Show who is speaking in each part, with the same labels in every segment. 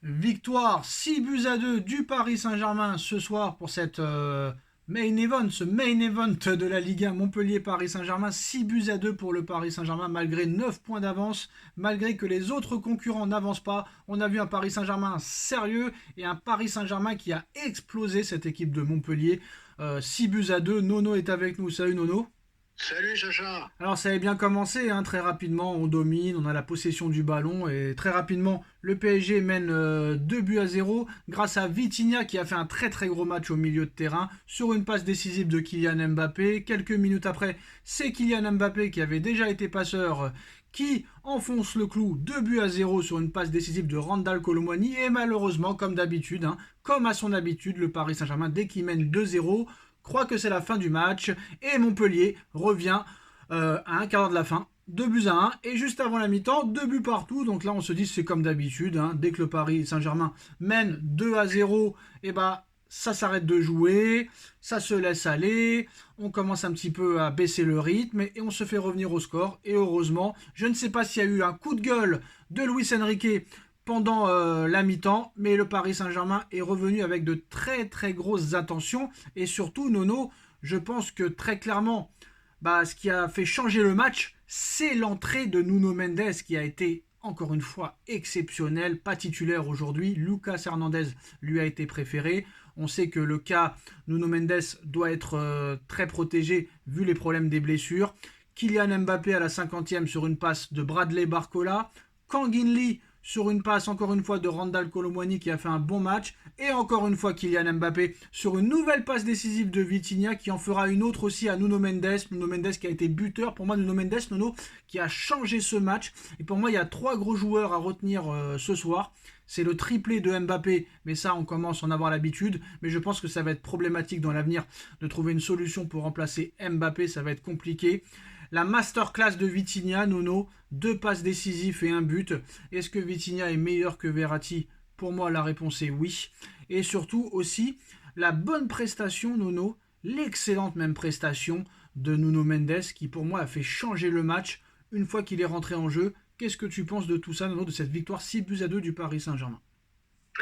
Speaker 1: Victoire 6-2 du Paris Saint-Germain ce soir pour cette ce main event de la Ligue 1 Montpellier-Paris Saint-Germain. 6-2 pour le Paris Saint-Germain malgré 9 points d'avance, malgré que les autres concurrents n'avancent pas. On a vu un Paris Saint-Germain sérieux et un Paris Saint-Germain qui a explosé cette équipe de Montpellier. 6-2, Nono est avec nous. Salut Nono.
Speaker 2: Salut Chacha.
Speaker 1: Alors ça avait bien commencé, hein, très rapidement on domine, on a la possession du ballon et très rapidement le PSG mène 2-0 grâce à Vitinha qui a fait un très très gros match au milieu de terrain sur une passe décisive de Kylian Mbappé. Quelques minutes après, c'est Kylian Mbappé qui avait déjà été passeur qui enfonce le clou 2-0 sur une passe décisive de Randal Kolo Muani et malheureusement comme d'habitude, hein, comme à son habitude, le Paris Saint-Germain dès qu'il mène 2-0 croit que c'est la fin du match et Montpellier revient à un quart d'heure de la fin. 2-1 et juste avant la mi-temps, 2 buts partout. Donc là, on se dit c'est comme d'habitude. Hein, dès que le Paris Saint-Germain mène 2-0, et bah ça s'arrête de jouer, ça se laisse aller. On commence un petit peu à baisser le rythme et on se fait revenir au score. Et heureusement, je ne sais pas s'il y a eu un coup de gueule de Luis Enrique pendant la mi-temps, mais le Paris Saint-Germain est revenu avec de très très grosses attentions et surtout Nono, je pense que très clairement, ce qui a fait changer le match, c'est l'entrée de Nuno Mendes qui a été encore une fois exceptionnel, pas titulaire aujourd'hui. Lucas Hernandez lui a été préféré. On sait que le cas Nuno Mendes doit être très protégé vu les problèmes des blessures. Kylian Mbappé à la 50e sur une passe de Bradley Barcola. Kang In Lee sur une passe encore une fois de Randal Kolo Muani qui a fait un bon match et encore une fois Kylian Mbappé sur une nouvelle passe décisive de Vitinha qui en fera une autre aussi à Nuno Mendes qui a été buteur. Pour moi Nuno Mendes, Nono, qui a changé ce match et pour moi il y a 3 gros joueurs à retenir ce soir. C'est le triplé de Mbappé, mais ça on commence à en avoir l'habitude, mais je pense que ça va être problématique dans l'avenir de trouver une solution pour remplacer Mbappé, ça va être compliqué. La masterclass de Vitinha, Nono, 2 passes décisives et un but. Est-ce que Vitinha est meilleur que Verratti? Pour moi, la réponse est oui. Et surtout aussi, la bonne prestation, Nono, l'excellente même prestation de Nuno Mendes, qui pour moi a fait changer le match une fois qu'il est rentré en jeu. Qu'est-ce que tu penses de tout ça, Nono, de cette victoire 6-2 du Paris Saint-Germain?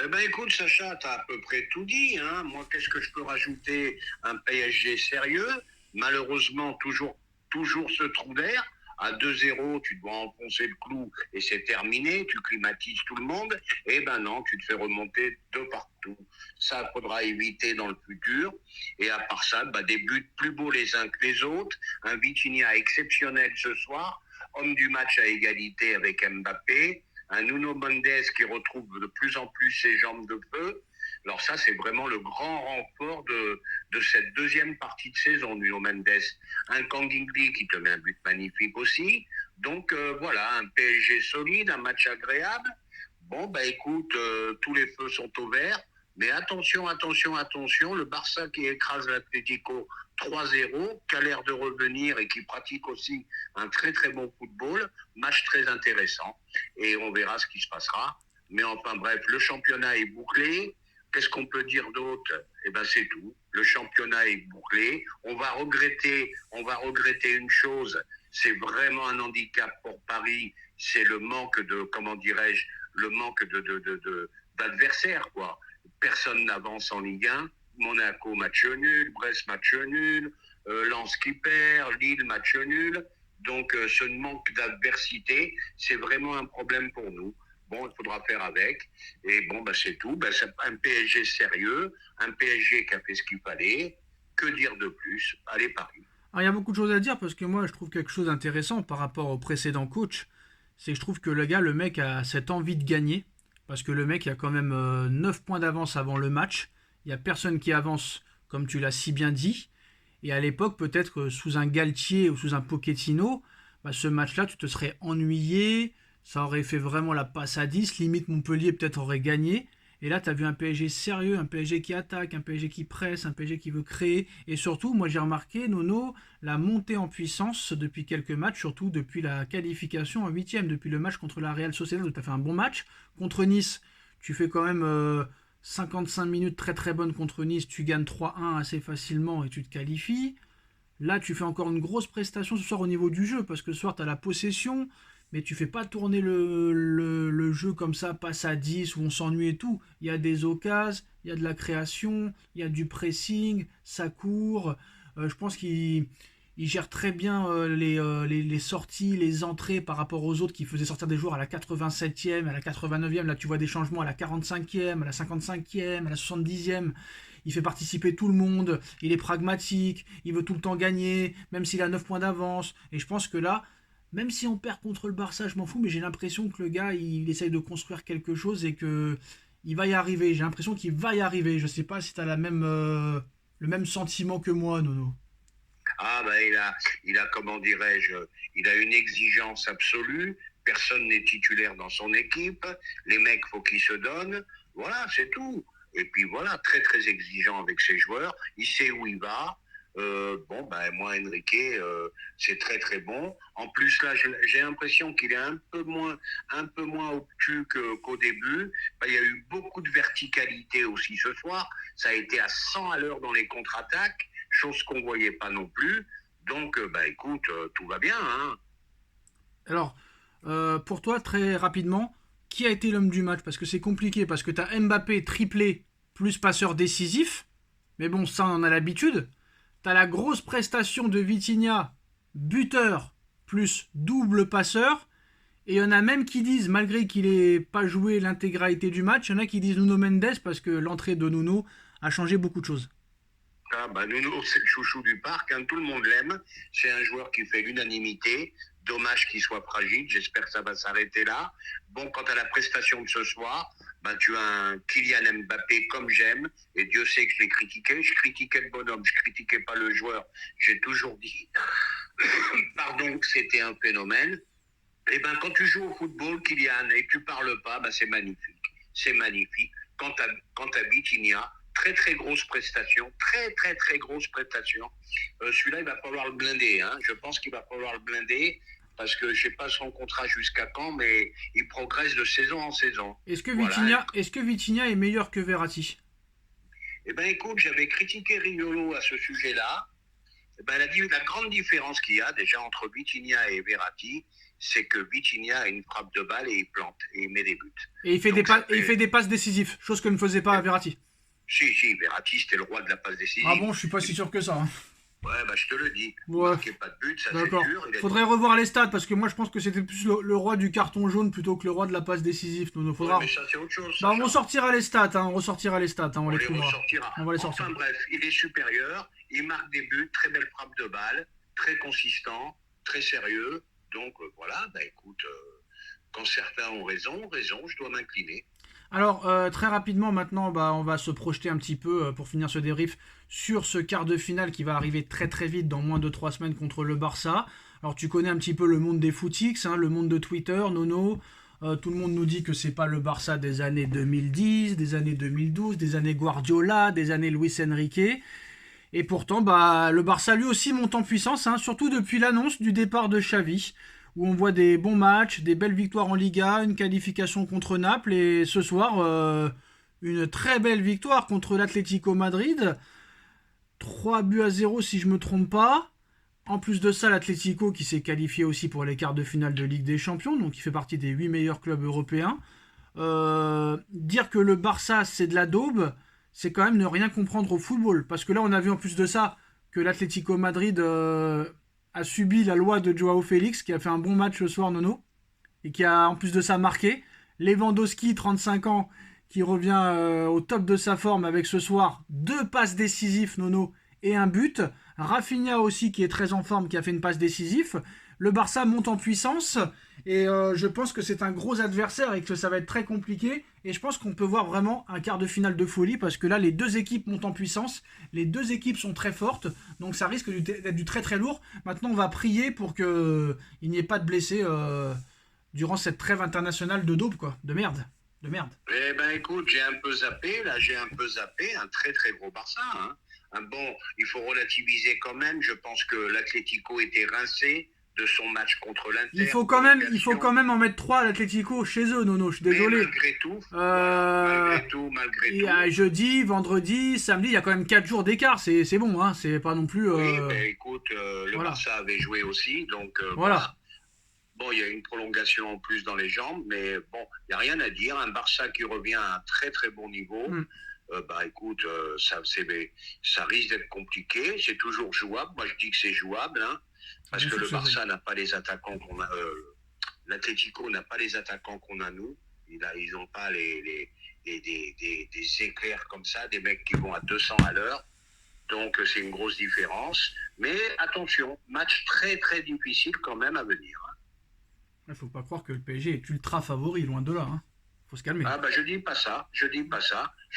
Speaker 2: Eh ben écoute Sacha, t'as à peu près tout dit. Hein. Moi, qu'est-ce que je peux rajouter? Un PSG sérieux, malheureusement toujours ce trou d'air. À 2-0, tu dois enfoncer le clou et c'est terminé, tu climatises tout le monde. Eh ben non, tu te fais remonter de partout. Ça, faudra éviter dans le futur. Et à part ça, des buts plus beaux les uns que les autres. Un Vitinha exceptionnel ce soir. Homme du match à égalité avec Mbappé. Un Nuno Mendes qui retrouve de plus en plus ses jambes de feu. Alors ça, c'est vraiment le grand renfort de cette deuxième partie de saison, Nuno Mendes. Un Kang In Lee qui te met un but magnifique aussi. Donc voilà, un PSG solide, un match agréable. Bon, écoute, tous les feux sont au vert. Mais attention, le Barça qui écrase l'Atlético 3-0, qui a l'air de revenir et qui pratique aussi un très très bon football. Match très intéressant et on verra ce qui se passera. Mais enfin bref, le championnat est bouclé. Qu'est-ce qu'on peut dire d'autre? Eh ben c'est tout. Le championnat est bouclé. On va regretter une chose. C'est vraiment un handicap pour Paris. C'est le manque de, comment dirais-je, le manque d'adversaires, quoi. Personne n'avance en Ligue 1. Monaco match nul, Brest match nul, Lens qui perd, Lille match nul. Donc ce manque d'adversité, c'est vraiment un problème pour nous. Bon, il faudra faire avec. Et bon, c'est tout. C'est un PSG sérieux, un PSG qui a fait ce qu'il fallait. Que dire de plus? Allez, Paris.
Speaker 1: Alors, il y a beaucoup de choses à dire parce que moi je trouve quelque chose d'intéressant par rapport au précédent coach. C'est que je trouve que le mec a cette envie de gagner. Parce que le mec a quand même 9 points d'avance avant le match. Il n'y a personne qui avance, comme tu l'as si bien dit. Et à l'époque, peut-être sous un Galtier ou sous un Pochettino, ce match-là, tu te serais ennuyé. Ça aurait fait vraiment la passe à 10. Limite, Montpellier peut-être aurait gagné. Et là, tu as vu un PSG sérieux, un PSG qui attaque, un PSG qui presse, un PSG qui veut créer. Et surtout, moi j'ai remarqué, Nono, la montée en puissance depuis quelques matchs, surtout depuis la qualification en huitième, depuis le match contre la Real Sociedad où tu as fait un bon match. Contre Nice, tu fais quand même 55 minutes très très bonnes contre Nice, tu gagnes 3-1 assez facilement et tu te qualifies. Là, tu fais encore une grosse prestation ce soir au niveau du jeu, parce que ce soir, tu as la possession, mais tu fais pas tourner le jeu comme ça, passe à 10 où on s'ennuie et tout. Il y a des occasions, il y a de la création, il y a du pressing, ça court. Je pense qu'il gère très bien les sorties, les entrées par rapport aux autres qui faisaient sortir des joueurs à la 87e, à la 89e. Là, tu vois des changements à la 45e, à la 55e, à la 70e. Il fait participer tout le monde, il est pragmatique, il veut tout le temps gagner, même s'il a 9 points d'avance. Et je pense que là, même si on perd contre le Barça, je m'en fous, mais j'ai l'impression que le gars, il essaye de construire quelque chose et que il va y arriver. J'ai l'impression qu'il va y arriver. Je sais pas si tu as le même sentiment que moi, Nono.
Speaker 2: Ah, ben comment dirais-je, il a une exigence absolue. Personne n'est titulaire dans son équipe. Les mecs, faut qu'ils se donnent. Voilà, c'est tout. Et puis voilà, très très exigeant avec ses joueurs. Il sait où il va. Bon, ben moi, Enrique, c'est très très bon. En plus, là, j'ai l'impression qu'il est un peu moins obtus qu'au début. Ben, il y a eu beaucoup de verticalité aussi ce soir. Ça a été à 100 à l'heure dans les contre-attaques, chose qu'on voyait pas non plus. Donc, ben écoute, tout va bien, hein.
Speaker 1: Alors, pour toi, très rapidement, qui a été l'homme du match? Parce que c'est compliqué, parce que tu as Mbappé triplé plus passeur décisif. Mais bon, ça, on en a l'habitude. T'as la grosse prestation de Vitinha, buteur plus double passeur. Et il y en a même qui disent, malgré qu'il n'ait pas joué l'intégralité du match, il y en a qui disent Nuno Mendes parce que l'entrée de Nuno a changé beaucoup de choses.
Speaker 2: Ah, bah, Nuno, c'est le chouchou du parc, hein, tout le monde l'aime. C'est un joueur qui fait l'unanimité. Dommage qu'il soit fragile, j'espère que ça va s'arrêter là. Bon, quant à la prestation de ce soir, bah, tu as un Kylian Mbappé comme j'aime, et Dieu sait que je l'ai critiqué. Je critiquais le bonhomme, je critiquais pas le joueur. J'ai toujours dit, pardon, que c'était un phénomène. Et ben, quand tu joues au football, Kylian, et que tu parles pas, bah, c'est magnifique. C'est magnifique. Quant à Vitinha, très très grosse prestation, très très très grosse prestation. Celui-là, il va falloir le blinder, hein. Je pense qu'il va falloir le blinder parce que je sais pas son contrat jusqu'à quand, mais il progresse de saison en saison. Voilà.
Speaker 1: Est-ce que Vitinha est meilleur que Verratti?
Speaker 2: Eh ben écoute, j'avais critiqué Riolo à ce sujet-là. Eh ben, la grande différence qu'il y a déjà entre Vitinha et Verratti, c'est que Vitinha a une frappe de balle et il plante et il met des buts.
Speaker 1: Et il fait des passes décisives, chose que ne faisait pas Verratti.
Speaker 2: Si, Verratti, c'était le roi de la passe décisive.
Speaker 1: Ah bon, je suis pas si sûr que ça. Hein.
Speaker 2: Ouais, bah je te le dis.
Speaker 1: Ouais.
Speaker 2: Marquez pas de but, ça c'est
Speaker 1: D'accord.
Speaker 2: dur.
Speaker 1: Faudrait revoir les stats parce que moi je pense que c'était plus le roi du carton jaune plutôt que le roi de la passe décisive.
Speaker 2: Ouais, mais ça c'est autre chose.
Speaker 1: Bah, on ressortira les stats, hein, on les trouvera.
Speaker 2: Ressortira.
Speaker 1: On va les sortir.
Speaker 2: Enfin bref, il est supérieur, il marque des buts, très belle frappe de balle, très consistant, très sérieux. Donc voilà, bah écoute, quand certains ont raison, je dois m'incliner.
Speaker 1: Alors, très rapidement, maintenant, bah, on va se projeter un petit peu, pour finir ce débrief, sur ce quart de finale qui va arriver très très vite, dans moins de 3 semaines, contre le Barça. Alors, tu connais un petit peu le monde des footix, hein, le monde de Twitter, Nono. Tout le monde nous dit que c'est pas le Barça des années 2010, des années 2012, des années Guardiola, des années Luis Enrique. Et pourtant, bah, le Barça lui aussi monte en puissance, hein, surtout depuis l'annonce du départ de Xavi, où on voit des bons matchs, des belles victoires en Liga, une qualification contre Naples, et ce soir, une très belle victoire contre l'Atlético Madrid. 3 buts à 0 si je me trompe pas. En plus de ça, l'Atlético qui s'est qualifié aussi pour les quarts de finale de Ligue des Champions, donc il fait partie des 8 meilleurs clubs européens. Dire que le Barça c'est de la daube, c'est quand même ne rien comprendre au football. Parce que là, on a vu en plus de ça que l'Atlético Madrid a subi la loi de Joao Félix, qui a fait un bon match ce soir, Nono, et qui a en plus de ça marqué. Lewandowski, 35 ans, qui revient au top de sa forme avec ce soir 2 passes décisives, Nono, et un but. Rafinha aussi, qui est très en forme, qui a fait une passe décisive. Le Barça monte en puissance et je pense que c'est un gros adversaire et que ça va être très compliqué. Et je pense qu'on peut voir vraiment un quart de finale de folie parce que là, les deux équipes montent en puissance. Les deux équipes sont très fortes. Donc ça risque d'être du très très lourd. Maintenant, on va prier pour qu'il n'y ait pas de blessés durant cette trêve internationale de daube, quoi. De merde.
Speaker 2: Eh ben écoute, j'ai un peu zappé. Un très très gros Barça, hein. Bon, il faut relativiser quand même. Je pense que l'Atlético était rincé de son match contre l'Inter.
Speaker 1: Il faut quand même en mettre 3 à l'Atlético chez eux, Nono, je suis désolé.
Speaker 2: Mais malgré tout,
Speaker 1: jeudi, vendredi, samedi, il y a quand même 4 jours d'écart, c'est bon, hein, c'est pas non plus...
Speaker 2: Oui, mais écoute, le Barça avait joué aussi, donc
Speaker 1: voilà.
Speaker 2: Bon, il y a une prolongation en plus dans les jambes, mais bon, il n'y a rien à dire. Un Barça qui revient à un très très bon niveau. Bah écoute, ça risque d'être compliqué. C'est toujours jouable. Moi, je dis que c'est jouable, hein, parce que le Barça n'a pas les attaquants qu'on a. L'Atlético n'a pas les attaquants qu'on a nous. Ils n'ont pas des éclairs comme ça, des mecs qui vont à 200 à l'heure. Donc c'est une grosse différence. Mais attention, match très très difficile quand même à venir.
Speaker 1: Il ne faut pas croire que le PSG est ultra favori, loin de là. Hein. Faut se calmer.
Speaker 2: Ah bah je dis pas ça. Je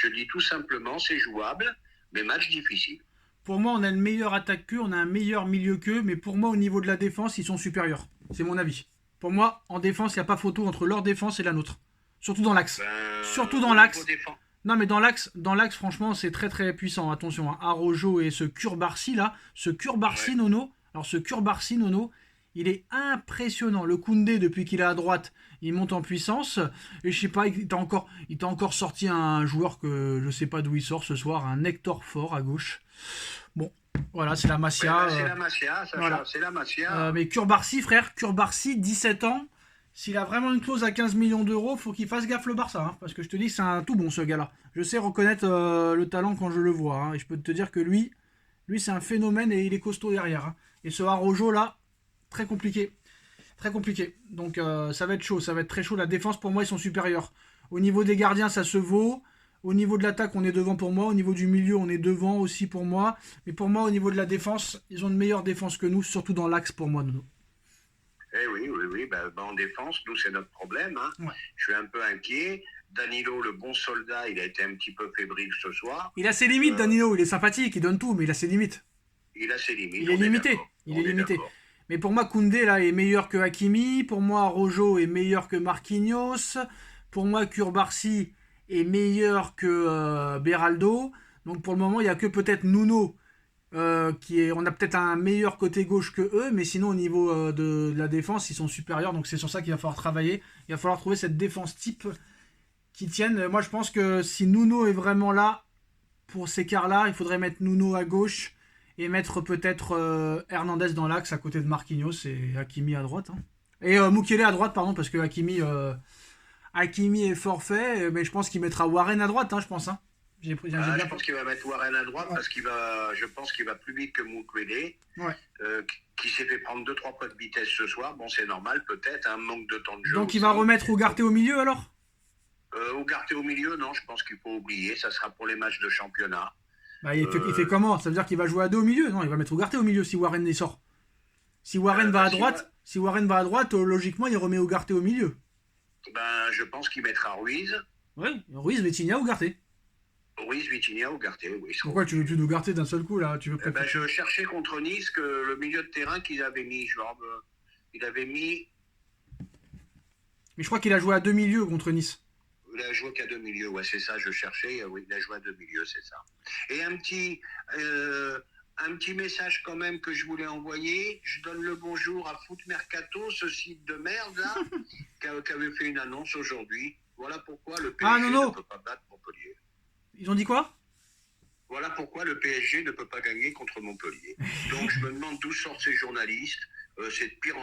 Speaker 2: dis tout simplement c'est jouable, mais match difficile.
Speaker 1: Pour moi, on a une meilleure attaque qu'eux, on a un meilleur milieu qu'eux, mais pour moi, au niveau de la défense, ils sont supérieurs. C'est mon avis. Pour moi, en défense, il n'y a pas photo entre leur défense et la nôtre. Surtout dans l'axe. Surtout dans l'axe. Non, mais dans l'axe, franchement, c'est très très puissant. Attention, hein. Araujo et ce Curbarsi là, ouais. Nono. Alors ce Curbarsi Nono, il est impressionnant. Le Koundé, depuis qu'il est à droite, il monte en puissance. Et je sais pas, il t'a encore sorti un joueur que je sais pas d'où il sort ce soir, un Hector Fort à gauche. Bon, voilà, c'est la Masia.
Speaker 2: C'est la Masia, Sacha, voilà. C'est la Masia.
Speaker 1: Mais Curbarsi, frère, Curbarsi, 17 ans. S'il a vraiment une clause à 15 millions d'euros, faut qu'il fasse gaffe le Barça. Hein, parce que je te dis que c'est un tout bon ce gars-là. Je sais reconnaître le talent quand je le vois. Hein, et je peux te dire que lui c'est un phénomène et il est costaud derrière. Hein. Et ce Araujo là, très compliqué. Très compliqué. Donc ça va être chaud, ça va être très chaud. La défense pour moi ils sont supérieurs. Au niveau des gardiens ça se vaut. Au niveau de l'attaque on est devant pour moi. Au niveau du milieu on est devant aussi pour moi. Mais pour moi au niveau de la défense, ils ont une meilleure défense que nous, surtout dans l'axe pour moi, Nono.
Speaker 2: Eh oui. En défense, nous, c'est notre problème. Hein. Ouais. Je suis un peu inquiet. Danilo, le bon soldat, il a été un petit peu fébrile ce soir.
Speaker 1: Il a ses limites, Danilo. Il est sympathique, il donne tout, mais il a ses limites.
Speaker 2: Il a ses limites.
Speaker 1: Il est limité. Mais pour moi, Koundé, là, est meilleur que Hakimi. Pour moi, Rojo est meilleur que Marquinhos. Pour moi, Curbarsi est meilleur que Beraldo. Donc pour le moment, il n'y a que peut-être Nuno. On a peut-être un meilleur côté gauche que eux, mais sinon au niveau de la défense, ils sont supérieurs, donc c'est sur ça qu'il va falloir travailler. Il va falloir trouver cette défense type qui tienne. Moi je pense que si Nuno est vraiment là pour ces quarts-là, il faudrait mettre Nuno à gauche et mettre peut-être Hernandez dans l'axe à côté de Marquinhos et Hakimi à droite. Hein. Et Mukiele à droite, pardon, parce que Hakimi est forfait, mais je pense qu'il mettra Warren à droite, hein, je pense. Hein.
Speaker 2: Je pense qu'il va mettre Warren à droite parce je pense qu'il va plus vite que Mukwele, qui s'est fait prendre 2-3 points de vitesse ce soir. Bon, c'est normal, peut-être, un manque de temps de jeu.
Speaker 1: Donc aussi. Il va remettre Ugarte au milieu alors
Speaker 2: Ugarte au milieu, non, je pense qu'il faut oublier. Ça sera pour les matchs de championnat.
Speaker 1: Bah, il fait comment? Ça veut dire qu'il va jouer à 2 au milieu? Non, il va mettre Ugarte au milieu si Warren y sort. Si Warren va à droite, logiquement, il remet Ugarte au milieu.
Speaker 2: Ben, je pense qu'il mettra Ruiz.
Speaker 1: Oui, Ruiz, Vitinha, Ugarte.
Speaker 2: Ruiz, Vitinha, Ugarte, oui.
Speaker 1: Pourquoi tu veux plus d'Ugarte d'un seul coup là?
Speaker 2: Je cherchais contre Nice que le milieu de terrain qu'il avait mis. Il avait mis.
Speaker 1: Mais je crois qu'il a joué à 2 milieux contre Nice.
Speaker 2: Il a joué qu'à 2 milieux, ouais, c'est ça, je cherchais. Oui, il a joué à 2 milieux, c'est ça. Et un petit message quand même que je voulais envoyer. Je donne le bonjour à Foot Mercato, ce site de merde là, qui avait fait une annonce aujourd'hui. Voilà pourquoi le PSG ne peut pas battre Montpellier.
Speaker 1: Ils ont dit quoi?
Speaker 2: Voilà pourquoi le PSG ne peut pas gagner contre Montpellier. Donc je me demande d'où sortent ces journalistes. C'est de pire en